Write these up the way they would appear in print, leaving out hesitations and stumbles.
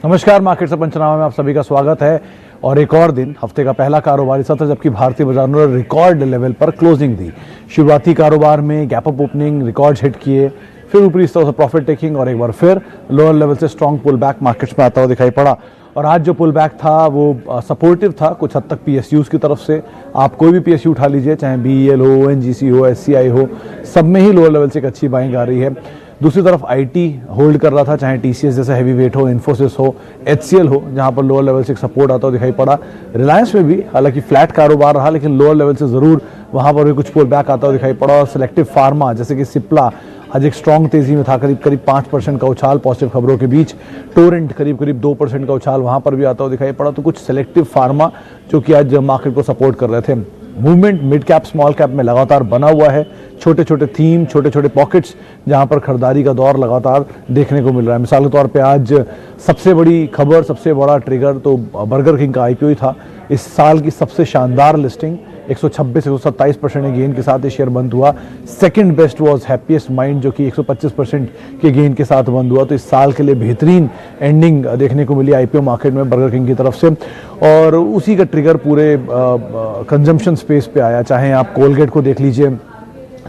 नमस्कार, मार्केट से पंचनामा में आप सभी का स्वागत है। और एक और दिन, हफ्ते का पहला कारोबारी सत्र, जबकि भारतीय बाजार ने रिकॉर्ड लेवल पर क्लोजिंग दी। शुरुआती कारोबार में gap up opening, records hit किए, फिर ऊपरी स्तर से प्रॉफिट टेकिंग और एक बार फिर लोअर लेवल से स्ट्रॉन्ग पुल बैक मार्केट्स में आता हुआ दिखाई पड़ा। और आज जो पुल बैक था वो सपोर्टिव था कुछ हद तक पीएसयूज की तरफ से। आप कोई भी पीएसयू उठा लीजिए, चाहे बीईएल हो, ओएनजीसी हो, एससीआई हो, सब में ही लोअर लेवल से एक अच्छी बाइंग आ रही है। दूसरी तरफ आईटी होल्ड कर रहा था, चाहे टीसीएस जैसा हैवी वेट हो, इन्फोसिस हो, एचसीएल हो, जहां पर लोअर लेवल से एक सपोर्ट आता हुआ दिखाई पड़ा। रिलायंस में भी हालांकि फ्लैट कारोबार रहा, लेकिन लोअर लेवल से जरूर वहां पर भी कुछ पुल बैक आता हुआ दिखाई पड़ा। और सिलेक्टिव फार्मा जैसे कि सिप्ला आज एक स्ट्रॉन्ग तेजी में था, करीब 5% का उछाल पॉजिटिव खबरों के बीच। टोरेंट करीब 2% का उछाल वहां पर भी आता हुआ दिखाई पड़ा। तो कुछ सिलेक्टिव फार्मा जो कि आज मार्केट को सपोर्ट कर रहे थे। Movement mid cap small cap में लगातार बना हुआ है। छोटे छोटे थीम, छोटे छोटे पॉकेट्स जहां पर खरीदारी का दौर लगातार देखने को मिल रहा है। मिसाल के तौर पे आज सबसे बड़ी खबर, सबसे बड़ा ट्रिगर तो बर्गर किंग का आईपीओ ही था। इस साल की सबसे शानदार लिस्टिंग, 126-127% गेन के साथ ये शेयर बंद हुआ। Second best was happiest mind जो कि 125% के गेन के साथ बंद हुआ। तो इस साल के लिए बेहतरीन एंडिंग देखने को मिली आईपीओ मार्केट में बर्गर किंग की तरफ से। और उसी का ट्रिगर पूरे कंजम्पशन स्पेस पे आया। चाहे आप कोलगेट को देख लीजिए,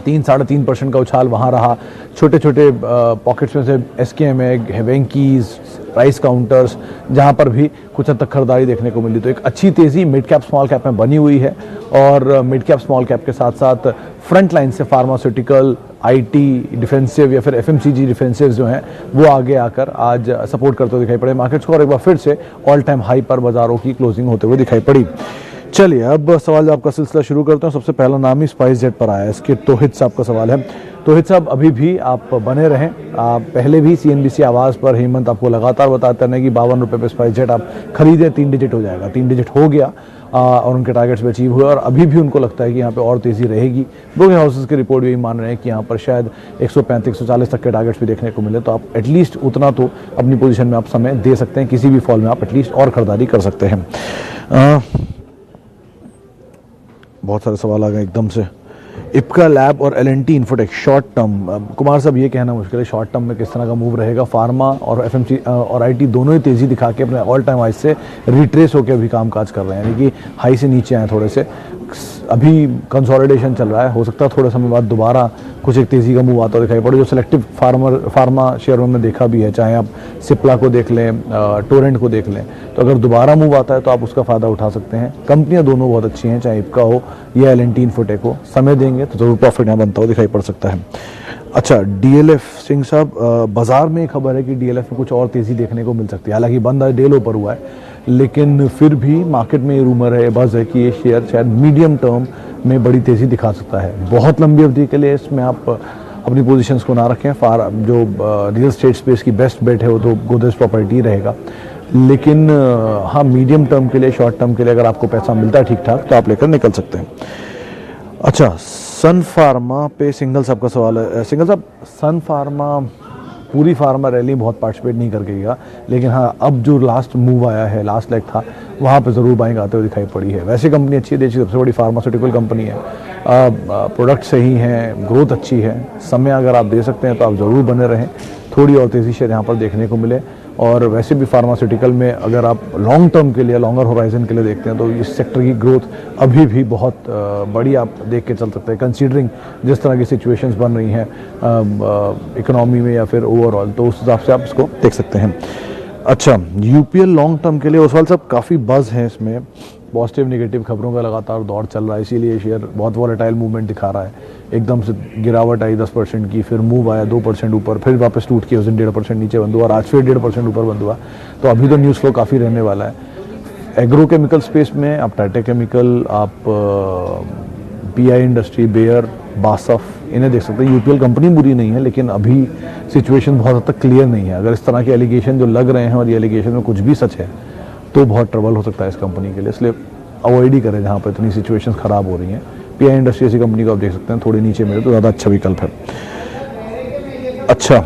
3-3.5% का उछाल वहाँ रहा। छोटे छोटे पॉकेट्स में से एसकेएम है, वेंकीज, प्राइस काउंटर्स, जहाँ पर भी कुछ हद तक खरीदारी देखने को मिली। तो एक अच्छी तेज़ी मिड कैप स्मॉल कैप में बनी हुई है। और मिड कैप स्मॉल कैप के साथ साथ फ्रंट लाइन से फार्मास्यूटिकल, आईटी डिफेंसिव या फिर एफएमसीजी डिफेंसिव जो हैं वो आगे आकर आज सपोर्ट करते हुए दिखाई पड़े मार्केट्स को। और एक बार फिर से ऑल टाइम हाई पर बाजारों की क्लोजिंग होते हुए दिखाई पड़ी। चलिए अब सवाल जवाब का सिलसिला शुरू करते हैं। सबसे पहला नाम ही स्पाइस जेट पर आया है। इसके तोहित साहब का सवाल है। तोहित साहब, अभी भी आप बने रहें। आप पहले भी सीएनबीसी आवाज़ पर हेमंत आपको लगातार बताते हैं कि 52 रुपये पे स्पाइस जेट आप खरीदें, 3 डिजिट हो जाएगा। 3 डिजिट हो गया और उनके टारगेट्स भी अचीव हुए। और अभी भी उनको लगता है कि यहाँ पे और तेज़ी रहेगी। ब्रोकिंग हाउसेस की रिपोर्ट भी मान रहे हैं कि यहाँ पर शायद 135-140 तक के टारगेट्स भी देखने को मिले। तो आप एटलीस्ट उतना तो अपनी पोजीशन में आप समय दे सकते हैं। किसी भी फॉल में आप एटलीस्ट और खरीदारी कर सकते हैं। बहुत सारे सवाल आ गए एकदम से। इप्का लैब और एलएनटी इन्फोटेक शॉर्ट टर्म, कुमार साहब ये कहना मुश्किल है शॉर्ट टर्म में किस तरह का मूव रहेगा। फार्मा और एफएमसी और आईटी दोनों ही तेजी दिखा के अपने ऑल टाइम हाई से रिट्रेस होकर अभी कामकाज कर रहे हैं, यानी कि हाई से नीचे आए थोड़े से। अभी कंसोलिडेशन चल रहा है, हो सकता है थोड़े समय बाद दोबारा कुछ एक तेज़ी का मूव आता दिखाई पड़े। जो सिलेक्टिव फार्मा शेयरों में देखा भी है, चाहे आप सिप्ला को देख लें, टोरेंट को देख लें, तो अगर दोबारा मूव आता है तो आप उसका फ़ायदा उठा सकते हैं। कंपनियां दोनों बहुत अच्छी हैं, चाहे इप्का हो या एलएनटी इन्फोटेक हो। समय देंगे तो जरूर प्रॉफिट यहाँ बनता हुआ दिखाई पड़ सकता है। अच्छा, डीएलएफ सिंह साहब, बाजार में एक खबर है कि डीएलएफ में कुछ और तेज़ी देखने को मिल सकती है। हालांकि बंद डे लो पर हुआ है, लेकिन फिर भी मार्केट में ये रूमर है, बज़ है कि ये शेयर शायद मीडियम टर्म में बड़ी तेज़ी दिखा सकता है। बहुत लंबी अवधि के लिए इसमें आप अपनी पोजीशंस को ना रखें। जो रियल स्टेट स्पेस की बेस्ट बेट है वो तो गोदरेज प्रॉपर्टी रहेगा। लेकिन हाँ, मीडियम टर्म के लिए, शॉर्ट टर्म के लिए अगर आपको पैसा मिलता है ठीक ठाक तो आप लेकर निकल सकते हैं। अच्छा, सन फार्मा पे सिंगल साहब का सवाल है। सिंगल साहब, सन फार्मा पूरी फार्मा रैली बहुत पार्टिसिपेट नहीं कर गई, लेकिन हाँ अब जो लास्ट मूव आया है, लास्ट लेग था, वहाँ पे ज़रूर बाइंग आते हुए दिखाई पड़ी है। वैसे कंपनी अच्छी है, देश की सबसे बड़ी फार्मास्यूटिकल कंपनी है। प्रोडक्ट सही हैं, ग्रोथ अच्छी है। समय अगर आप दे सकते हैं तो आप ज़रूर बने रहें। थोड़ी और तेज़ी शेयर यहाँ पर देखने को मिले। और वैसे भी फार्मास्यूटिकल में अगर आप लॉन्ग टर्म के लिए, लॉन्गर होराइजन के लिए देखते हैं तो इस सेक्टर की ग्रोथ अभी भी बहुत बड़ी आप देख के चल सकते हैं, कंसीडरिंग जिस तरह की सिचुएशंस बन रही हैं इकोनॉमी में या फिर ओवरऑल। तो उस हिसाब से आप इसको देख सकते हैं। अच्छा, यूपीएल लॉन्ग टर्म के लिए ओसवाल साहब काफ़ी बज़ है इसमें। पॉजिटिव नेगेटिव खबरों का लगातार दौर चल रहा है, इसीलिए शेयर बहुत वॉलेटाइल मूवमेंट दिखा रहा है। एकदम से गिरावट आई 10% की, फिर मूव आया 2% ऊपर, फिर वापस टूट के उस दिन 1.5% नीचे बंद हुआ और आज फिर 1.5% ऊपर बंद हुआ। तो अभी तो न्यूज़ फ्लो काफ़ी रहने वाला है। एग्रोकेमिकल स्पेस में आप टाटा केमिकल, आप पीआई इंडस्ट्री, बेयर, बासफ, इन्हें देख सकते हैं। यूपीएल कंपनी बुरी नहीं है, लेकिन अभी सिचुएशन बहुत हद तक क्लियर नहीं है। अगर इस तरह के एलिगेशन जो लग रहे हैं और ये एलिगेशन में कुछ भी सच है तो बहुत ट्रबल हो सकता है इस कंपनी के लिए। इसलिए अवॉइड ही करें जहाँ पर इतनी सिचुएशंस खराब हो रही हैं। पीआई इंडस्ट्री ऐसी कंपनी को आप देख सकते हैं, थोड़ी नीचे मिले तो ज़्यादा अच्छा विकल्प है। अच्छा,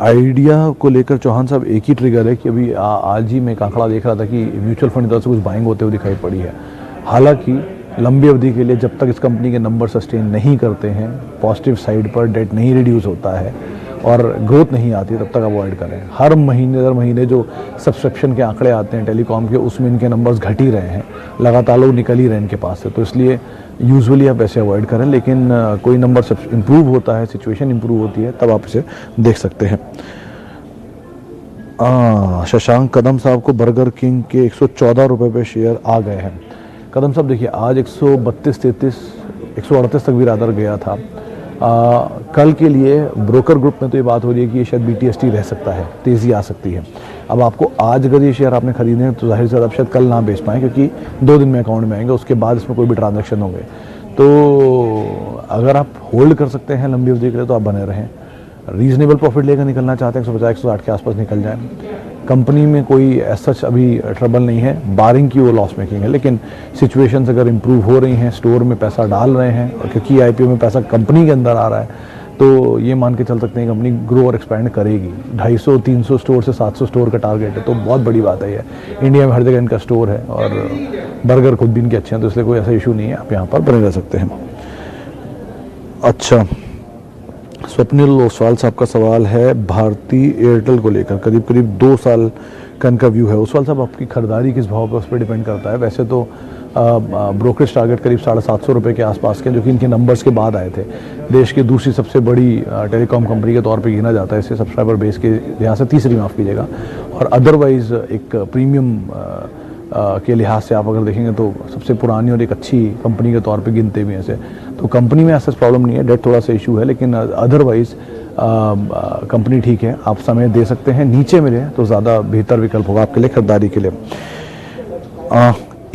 आइडिया को लेकर चौहान साहब एक ही ट्रिगर है कि अभी आज ही मैं एक आंकड़ा देख रहा था कि म्यूचुअल फंड की तरफ से कुछ बाइंग होते हुए दिखाई पड़ी है। हालांकि लंबी अवधि के लिए जब तक इस कंपनी के नंबर सस्टेन नहीं करते हैं, पॉजिटिव साइड पर डेट नहीं रिड्यूस होता है और ग्रोथ नहीं आती तब तक अवॉइड करें। हर महीने जो सब्सक्रिप्शन के आंकड़े आते हैं टेलीकॉम के, उसमें इनके नंबर्स घट ही रहे हैं, लगातार लोग निकल ही रहे हैं इनके पास से, तो इसलिए यूजुअली आप ऐसे अवॉइड करें। लेकिन कोई नंबर सब इम्प्रूव होता है, सिचुएशन इम्प्रूव होती है, तब आप इसे देख सकते हैं। शशांक कदम साहब को बर्गर किंग के 114 रुपये पे शेयर आ गए हैं। कदम साहब देखिए, आज 132-33 138 तक भी रादर गया था। कल के लिए ब्रोकर ग्रुप में तो ये बात हो रही है कि ये शायद BTST रह सकता है, तेज़ी आ सकती है। अब आपको आज अगर ये शेयर आपने खरीदे हैं तो जाहिर सी बात आप शायद कल ना बेच पाएँ, क्योंकि 2 दिन में अकाउंट में आएंगे, उसके बाद इसमें कोई भी ट्रांजैक्शन होंगे। तो अगर आप होल्ड कर सकते हैं लंबी अवधि के लिए तो आप बने रहें। रीजनेबल प्रॉफिट लेकर निकलना चाहते हैं 150-160 के आसपास निकल जाए। कंपनी में कोई ऐसा अभी ट्रबल नहीं है, बारिंग की वो लॉस मेकिंग है, लेकिन सिचुएशंस अगर इंप्रूव हो रही हैं, स्टोर में पैसा डाल रहे हैं, और क्योंकि IPO में पैसा कंपनी के अंदर आ रहा है, तो ये मान के चल सकते हैं कंपनी ग्रो और एक्सपैंड करेगी। 250-300 स्टोर से 700 स्टोर का टारगेट है, तो बहुत बड़ी बात है ये। इंडिया में हर जगह इनका स्टोर है और बर्गर खुद भी इनके अच्छे हैं, तो इसलिए कोई ऐसा इशू नहीं है, आप यहाँ पर बने रह सकते हैं। अच्छा, स्वप्निल ओसवाल साहब का सवाल है भारती एयरटेल को लेकर, करीब 2 साल का इनका व्यू है। ओसवाल साहब, आपकी खरीदारी किस भाव पर, उस पर डिपेंड करता है। वैसे तो ब्रोकरेज टारगेट करीब 750 रुपये के आसपास के, जो कि इनके नंबर्स के बाद आए थे। देश की दूसरी सबसे बड़ी टेलीकॉम कंपनी के तौर पे गिना जाता है इसे, सब्सक्राइबर बेस के लिहाज से तीसरी, माफ़ कीजिएगा, और अदरवाइज़ एक प्रीमियम के लिहाज से आप अगर देखेंगे तो सबसे पुरानी और एक अच्छी कंपनी के तौर पे गिनते भी हैं इसे। तो कंपनी में ऐसा प्रॉब्लम नहीं है, डेट थोड़ा सा इशू है, लेकिन अदरवाइज़ कंपनी ठीक है, आप समय दे सकते हैं। नीचे मिले तो ज़्यादा बेहतर विकल्प होगा आपके लिए खरीदारी के लिए।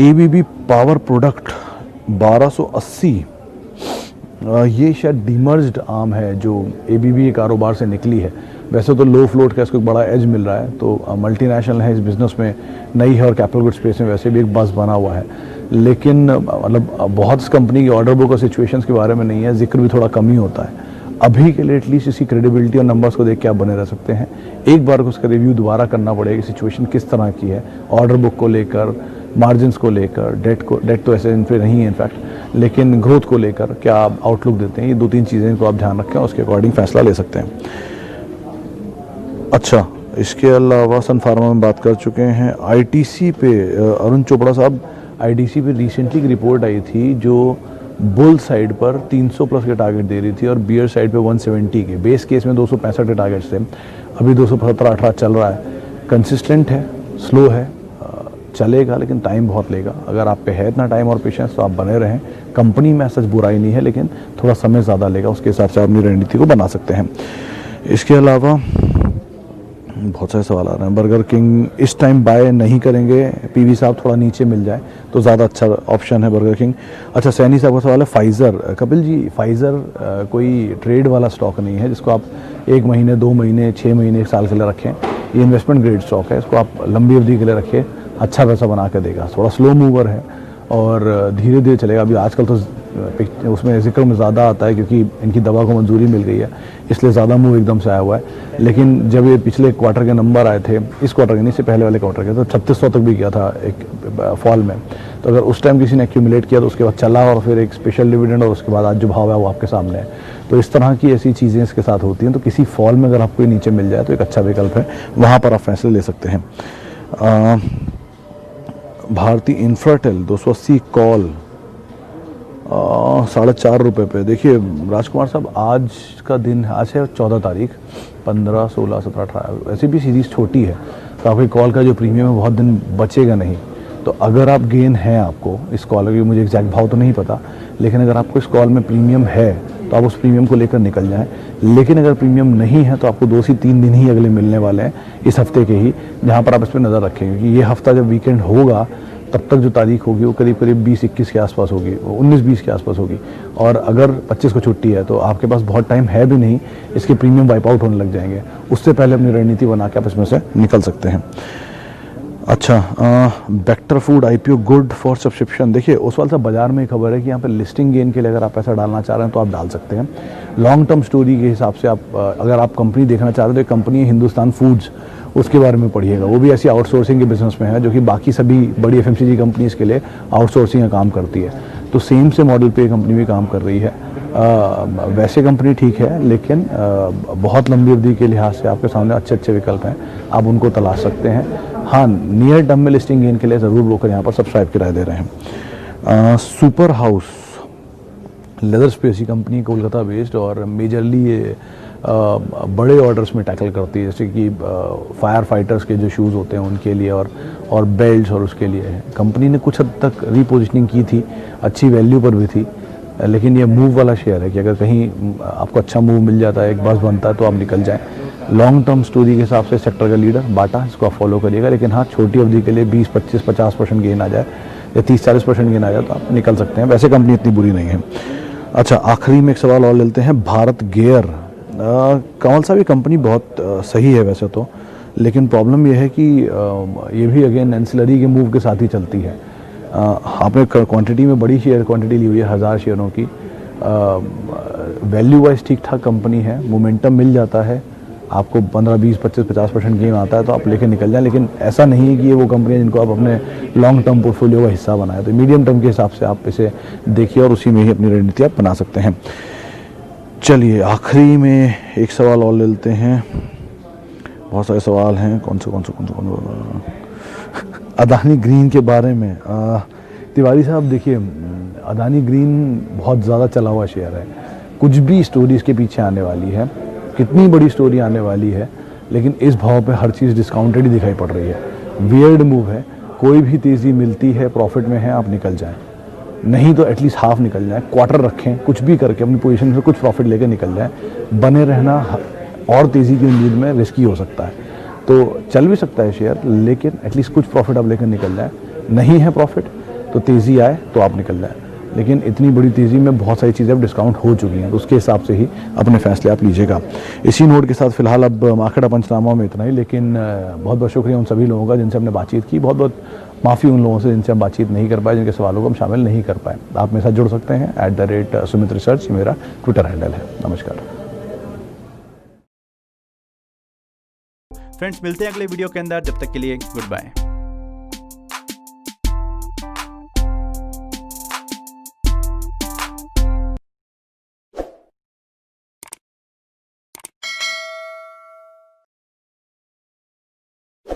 ABB पावर प्रोडक्ट 1280, ये शायद डीमर्ज्ड आर्म है जो ABB के कारोबार से निकली है। वैसे तो लो फ्लोट का इसको एक बड़ा एज मिल रहा है, तो मल्टीनेशनल है, इस बिज़नेस में नई है और कैपिटल गुड स्पेस में वैसे भी एक बस बना हुआ है। लेकिन मतलब बहुत इस कंपनी की ऑर्डर बुक और सिचुएशंस के बारे में नहीं है, जिक्र भी थोड़ा कम ही होता है। अभी के लिए एटलीस्ट इसकी क्रेडिबिलिटी और नंबर्स को देख के आप बने रह सकते हैं। एक बार को उसका रिव्यू दोबारा करना पड़ेगा, सिचुएशन किस तरह की है, ऑर्डर बुक को लेकर, मार्जिन्स को लेकर, डेट तो ऐसे इन पर नहीं है इनफैक्ट, लेकिन ग्रोथ को लेकर क्या आप आउटलुक देते हैं, ये 2-3 चीज़ें को आप ध्यान रखें, उसके अकॉर्डिंग फैसला ले सकते हैं। अच्छा, इसके अलावा सन फार्मा में बात कर चुके हैं। ITC पे अरुण चोपड़ा साहब, ITC पे रिसेंटली एक रिपोर्ट आई थी जो बुल साइड पर 300 प्लस के टारगेट दे रही थी और बियर साइड पे 170 के, बेस केस में 265 के टारगेट्स थे, अभी 217-18 चल रहा है। कंसिस्टेंट है, स्लो है, चलेगा, लेकिन टाइम बहुत लेगा। अगर आप पे है इतना टाइम और पेशेंस तो आप बने रहें। कंपनी में सच बुराई नहीं है, लेकिन थोड़ा समय ज़्यादा लेगा, उसके हिसाब से आप अपनी रणनीति को बना सकते हैं। इसके अलावा बहुत सारे सवाल आ रहे हैं। बर्गर किंग इस टाइम बाय नहीं करेंगे, PV साहब थोड़ा नीचे मिल जाए तो ज़्यादा अच्छा ऑप्शन है बर्गर किंग। अच्छा, सैनी साहब का सवाल है फाइज़र। कपिल जी, फाइज़र कोई ट्रेड वाला स्टॉक नहीं है जिसको आप 1 महीने, 2 महीने, 6 महीने, 1 साल के लिए रखें। ये इन्वेस्टमेंट ग्रेड स्टॉक है, इसको आप लंबी अवधि के लिए रखिए, अच्छा पैसा बना के देगा। थोड़ा स्लो मूवर है और धीरे धीरे चलेगा। अभी आजकल तो उसमें जिक्र में ज़्यादा आता है क्योंकि इनकी दवा को मंजूरी मिल गई है, इसलिए ज़्यादा मूव एकदम से आया हुआ है। लेकिन जब ये पिछले क्वार्टर के नंबर आए थे, इस क्वार्टर के नहीं, इससे पहले वाले क्वार्टर के, तो 3600 तक भी गया था एक फॉल में। तो अगर उस टाइम किसी ने एक्यूमुलेट किया तो उसके बाद चला और फिर एक स्पेशल डिविडेंड और उसके बाद आज जो भाव है वो आपके सामने है। तो इस तरह की ऐसी चीज़ें इसके साथ होती हैं। तो किसी फॉल में अगर आपको ये नीचे मिल जाए तो एक अच्छा विकल्प है, वहाँ पर आप फैसले ले सकते हैं। भारती इंफ्राटेल 280 कॉल 4.5 रुपये पे। देखिए राजकुमार साहब, आज का दिन, आज है 14 तारीख, 15, 16, 17, 18, वैसे भी सीरीज़ छोटी है तो आपकी कॉल का जो प्रीमियम है बहुत दिन बचेगा नहीं। तो अगर आप गेन है आपको इस कॉल की, मुझे एग्जैक्ट भाव तो नहीं पता, लेकिन अगर आपको इस कॉल में प्रीमियम है तो आप उस प्रीमियम को लेकर निकल जाएं। लेकिन अगर प्रीमियम नहीं है तो आपको 2 से 3 दिन ही अगले मिलने वाले हैं इस हफ्ते के ही, जहाँ पर आप इस पर नज़र रखें, क्योंकि ये हफ्ता जब वीकेंड होगा तब तक जो तारीख होगी वो करीब 20-21 के आसपास होगी, 19-20 के आसपास होगी। और अगर 25 को छुट्टी है तो आपके पास बहुत टाइम है भी नहीं, इसके प्रीमियम वाइप आउट होने लग जाएंगे। उससे पहले अपनी रणनीति बना के आप इसमें से निकल सकते हैं। अच्छा, Bector food IPO good for subscription. देखिए ओसवाल साहब, बाजार में खबर है कि यहाँ पे लिस्टिंग गेन के लिए अगर आप पैसा डालना चाह रहे हैं तो आप डाल सकते हैं। लॉन्ग टर्म स्टोरी के हिसाब से आप अगर आप कंपनी देखना चाह रहे हैं तो एक कंपनी है हिंदुस्तान फूड्स, उसके बारे में पढ़िएगा। वो भी ऐसी आउटसोर्सिंग के बिजनेस में है जो कि बाकी सभी बड़ी FMCG कंपनीज के लिए आउटसोर्सिंग का काम करती है। तो सेम से मॉडल पे कंपनी भी काम कर रही है। वैसे कंपनी ठीक है, लेकिन बहुत लंबी अवधि के लिहाज से आपके सामने अच्छे अच्छे विकल्प हैं, आप उनको तलाश सकते हैं। हाँ, नियर टर्म में लिस्टिंग गेन के लिए ज़रूर ब्रोकर यहाँ पर सब्सक्राइब की राय दे रहे हैं। सुपर हाउस लेदर स्पेस की कंपनी, कोलकाता बेस्ड, और मेजरली ये बड़े ऑर्डर्स में टैकल करती है, जैसे कि फायर फाइटर्स के जो शूज़ होते हैं उनके लिए, और बेल्ट्स और उसके लिए है। कंपनी ने कुछ हद तक रीपोजिशनिंग की थी, अच्छी वैल्यू पर भी थी, लेकिन ये मूव वाला शेयर है कि अगर कहीं आपको अच्छा मूव मिल जाता है, एक बस बनता है, तो आप निकल जाएं। लॉन्ग टर्म स्टोरी के हिसाब से सेक्टर का लीडर बाटा, इसको आप फॉलो करिएगा, लेकिन हाँ, छोटी अवधि के लिए 20, 25, 50% गेन आ जाए या 30, 40% गेन आ जाए तो आप निकल सकते हैं। वैसे कंपनी इतनी बुरी नहीं है। अच्छा, आखिरी में एक सवाल और लेते हैं, भारत गेयर। कमल साहब, ये कंपनी बहुत सही है वैसे तो, लेकिन प्रॉब्लम ये है कि ये भी अगेन एंसिलरी के मूव के साथ ही चलती है। आपने क्वांटिटी में बड़ी शेयर क्वांटिटी ली हुई है, 1000 शेयरों की। वैल्यू वाइज ठीक ठाक कंपनी है, मोमेंटम मिल जाता है, आपको 15, 20, 25, 50% गेन आता है तो आप लेके निकल जाएं, लेकिन ऐसा नहीं है कि ये वो कंपनी है जिनको आप अपने लॉन्ग टर्म पोर्टफोलियो का हिस्सा बनाए। तो मीडियम टर्म के हिसाब से आप इसे देखिए और उसी में ही अपनी रणनीति आप बना सकते हैं। चलिए, आखिरी में एक सवाल और ले लेते हैं, बहुत सारे सवाल हैं, कौन सा अदानी ग्रीन के बारे में। तिवारी साहब, देखिए, अदानी ग्रीन बहुत ज़्यादा चला हुआ शेयर है, कुछ भी स्टोरी इसके पीछे आने वाली है, कितनी बड़ी स्टोरी आने वाली है, लेकिन इस भाव पे हर चीज़ डिस्काउंटेड ही दिखाई पड़ रही है। वियर्ड मूव है, कोई भी तेज़ी मिलती है, प्रॉफिट में है, आप निकल जाएं, नहीं तो एटलीस्ट हाफ निकल जाएं, क्वार्टर रखें, कुछ भी करके अपनी पोजीशन से कुछ प्रॉफिट लेकर निकल जाएं। बने रहना और तेज़ी की उम्मीद में रिस्की हो सकता है, तो चल भी सकता है शेयर, लेकिन एटलीस्ट कुछ प्रॉफिट आप लेकर निकल जाएं। नहीं है प्रॉफिट तो तेज़ी आए तो आप निकल जाएं, लेकिन इतनी बड़ी तेज़ी में बहुत सारी चीज़ें अब डिस्काउंट हो चुकी हैं, तो उसके हिसाब से ही अपने फैसले आप लीजिएगा। इसी नोट के साथ फिलहाल अब मार्केट पंचनामा में इतना ही, लेकिन बहुत बहुत शुक्रिया उन सभी लोगों का जिनसे हमने बातचीत की, बहुत बहुत माफ़ी उन लोगों से जिनसे हम बातचीत नहीं कर पाए, जिनके सवालों को हम शामिल नहीं कर पाए। आप मेरे साथ जुड़ सकते हैं, @सुमित रिसर्च मेरा ट्विटर हैंडल है। नमस्कार फ्रेंड्स, मिलते हैं अगले वीडियो के अंदर, जब तक के लिए गुड बाय।